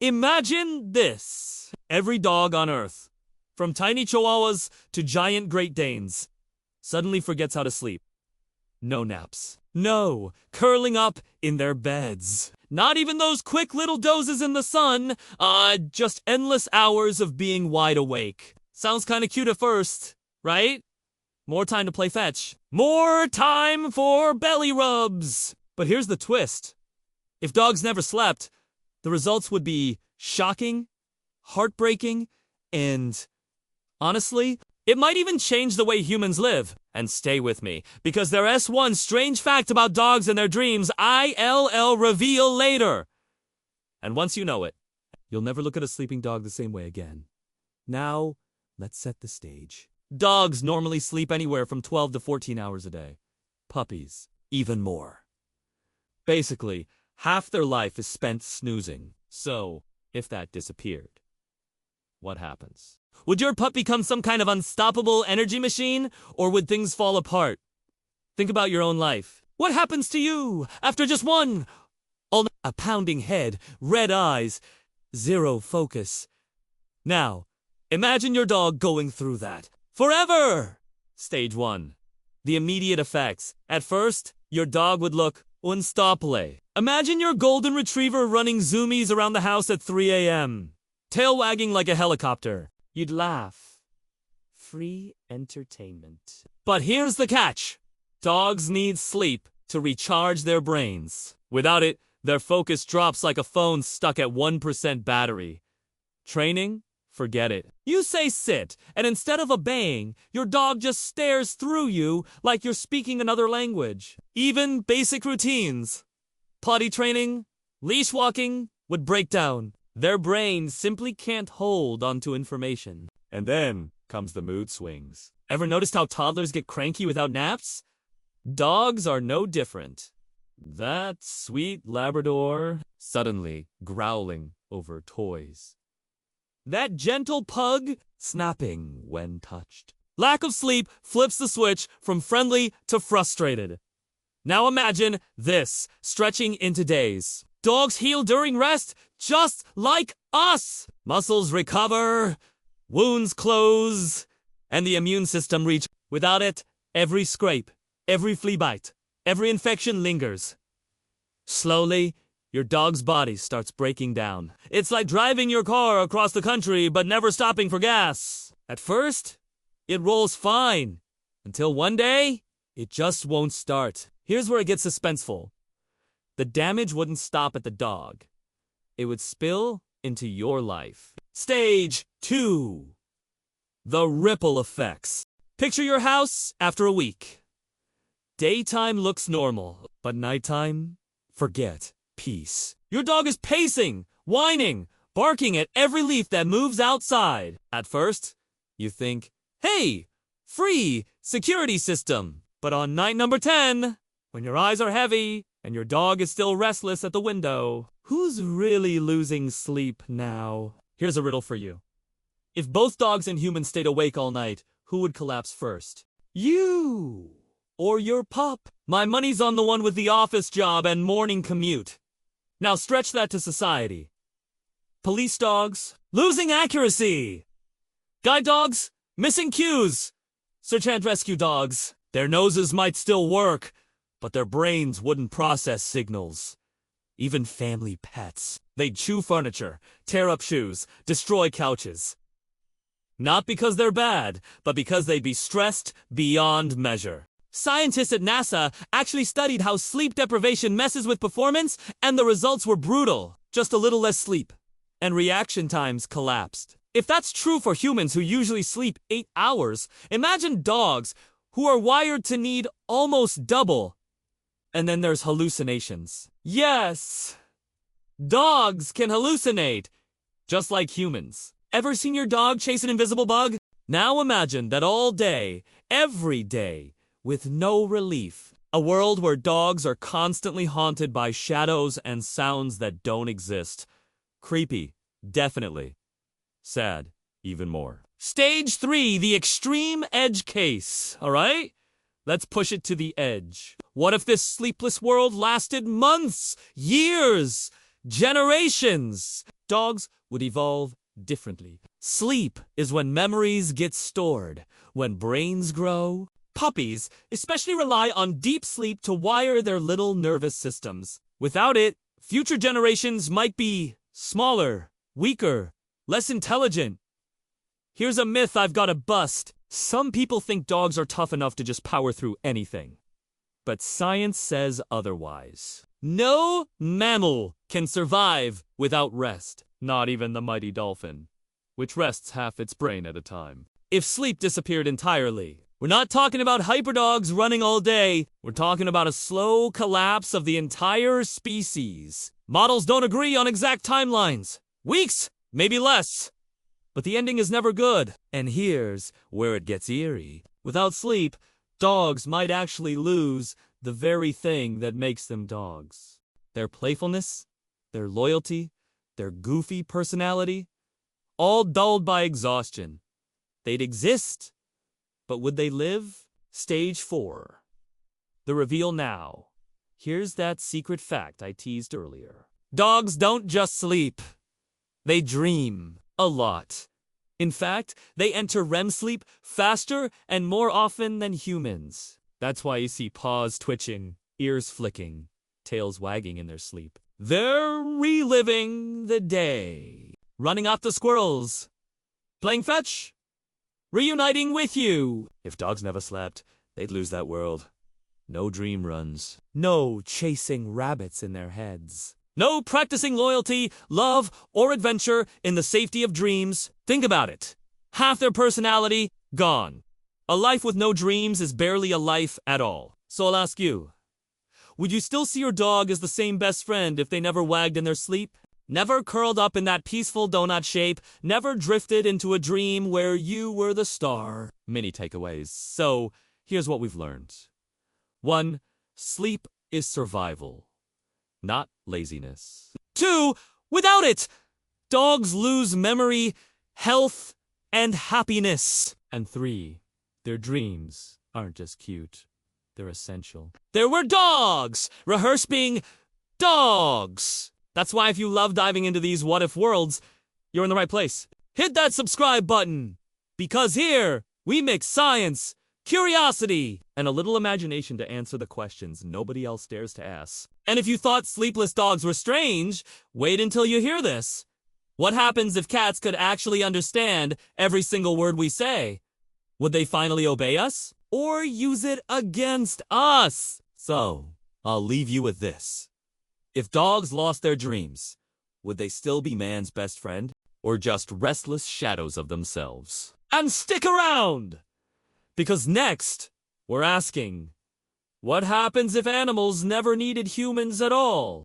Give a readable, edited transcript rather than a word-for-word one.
Imagine this. Every dog on Earth, from tiny chihuahuas to giant Great Danes, suddenly forgets how to sleep. No naps. No, curling up in their beds. Not even those quick little dozes in the sun. Just endless hours of being wide awake. Sounds kinda cute at first, right? More time to play fetch. More time for belly rubs. But here's the twist. If dogs never slept, the results would be shocking, heartbreaking, and honestly, it might even change the way humans live. And stay with me, because there's one strange fact about dogs and their dreams I'll reveal later. And once you know it, you'll never look at a sleeping dog the same way again. Now, let's set the stage. Dogs normally sleep anywhere from 12 to 14 hours a day. Puppies, even more. Basically, half their life is spent snoozing. So, if that disappeared, what happens? Would your pup become some kind of unstoppable energy machine, or would things fall apart? Think about your own life. What happens to you after just one? A pounding head, red eyes, zero focus. Now, imagine your dog going through that. Forever! Stage 1. The immediate effects. At first, your dog would look unstoppable. Imagine your golden retriever running zoomies around the house at 3 a.m., tail wagging like a helicopter. You'd laugh. Free entertainment. But here's the catch. Dogs need sleep to recharge their brains. Without it, their focus drops like a phone stuck at 1% battery. Training? Forget it. You say sit, and instead of obeying, your dog just stares through you like you're speaking another language. Even basic routines, potty training, leash walking, would break down. Their brains simply can't hold onto information. And then comes the mood swings. Ever noticed how toddlers get cranky without naps? Dogs are no different. That sweet Labrador suddenly growling over toys. That gentle pug snapping when touched. Lack of sleep flips the switch from friendly to frustrated. Now imagine this stretching into days. Dogs heal during rest just like us. Muscles recover, wounds close, and the immune system reach. Without it, every scrape, every flea bite, every infection lingers. Slowly, your dog's body starts breaking down. It's like driving your car across the country but never stopping for gas. At first, it rolls fine, until one day, it just won't start. Here's where it gets suspenseful. The damage wouldn't stop at the dog. It would spill into your life. Stage 2. The ripple effects. Picture your house after a week. Daytime looks normal, but nighttime? Forget. Peace. Your dog is pacing, whining, barking at every leaf that moves outside. At first, you think, hey, free security system. But on night number 10, when your eyes are heavy and your dog is still restless at the window, who's really losing sleep now? Here's a riddle for you. If both dogs and humans stayed awake all night, who would collapse first? You or your pup? My money's on the one with the office job and morning commute. Now stretch that to society. Police dogs, losing accuracy. Guide dogs, missing cues. Search and rescue dogs, their noses might still work, but their brains wouldn't process signals. Even family pets. They'd chew furniture, tear up shoes, destroy couches. Not because they're bad, but because they'd be stressed beyond measure. Scientists at NASA actually studied how sleep deprivation messes with performance, and the results were brutal. Just a little less sleep, and reaction times collapsed. If that's true for humans who usually sleep 8 hours, imagine dogs who are wired to need almost double. And then there's hallucinations. Yes! Dogs can hallucinate, just like humans. Ever seen your dog chase an invisible bug? Now imagine that all day, every day, with no relief. A world where dogs are constantly haunted by shadows and sounds that don't exist. Creepy, definitely. Sad, even more. Stage 3, the extreme edge case, alright? Let's push it to the edge. What if this sleepless world lasted months, years? generations. Dogs would evolve differently. Sleep is when memories get stored, when brains grow. Puppies especially rely on deep sleep to wire their little nervous systems. Without it, future generations might be smaller, weaker, less intelligent. Here's a myth I've got to bust. Some people think dogs are tough enough to just power through anything. But science says otherwise. No mammal can survive without rest. Not even the mighty dolphin, which rests half its brain at a time. If sleep disappeared entirely, we're not talking about hyperdogs running all day. We're talking about a slow collapse of the entire species. Models don't agree on exact timelines. Weeks, maybe less. But the ending is never good. And here's where it gets eerie. Without sleep, dogs might actually lose the very thing that makes them dogs. Their playfulness, their loyalty, their goofy personality, all dulled by exhaustion. They'd exist, but would they live? Stage 4. The reveal now. Here's that secret fact I teased earlier. Dogs don't just sleep. They dream a lot. In fact, they enter REM sleep faster and more often than humans. That's why you see paws twitching, ears flicking, tails wagging in their sleep. They're reliving the day, running after squirrels, playing fetch, reuniting with you. If dogs never slept, they'd lose that world. No dream runs. No chasing rabbits in their heads. No practicing loyalty, love, or adventure in the safety of dreams. Think about it. Half their personality, gone. A life with no dreams is barely a life at all. So I'll ask you, would you still see your dog as the same best friend if they never wagged in their sleep? Never curled up in that peaceful donut shape? Never drifted into a dream where you were the star? Many takeaways. So here's what we've learned. 1. Sleep is survival, not laziness. 2. Without it, dogs lose memory, health, and happiness. And 3. Their dreams aren't just cute. They're essential. There were dogs! Rehearse being dogs! That's why if you love diving into these what-if worlds, you're in the right place. Hit that subscribe button! Because here, we mix science, curiosity, and a little imagination to answer the questions nobody else dares to ask. And if you thought sleepless dogs were strange, wait until you hear this. What happens if cats could actually understand every single word we say? Would they finally obey us? Or use it against us? So, I'll leave you with this. If dogs lost their dreams, would they still be man's best friend? Or just restless shadows of themselves? And stick around! Because next, we're asking, what happens if animals never needed humans at all?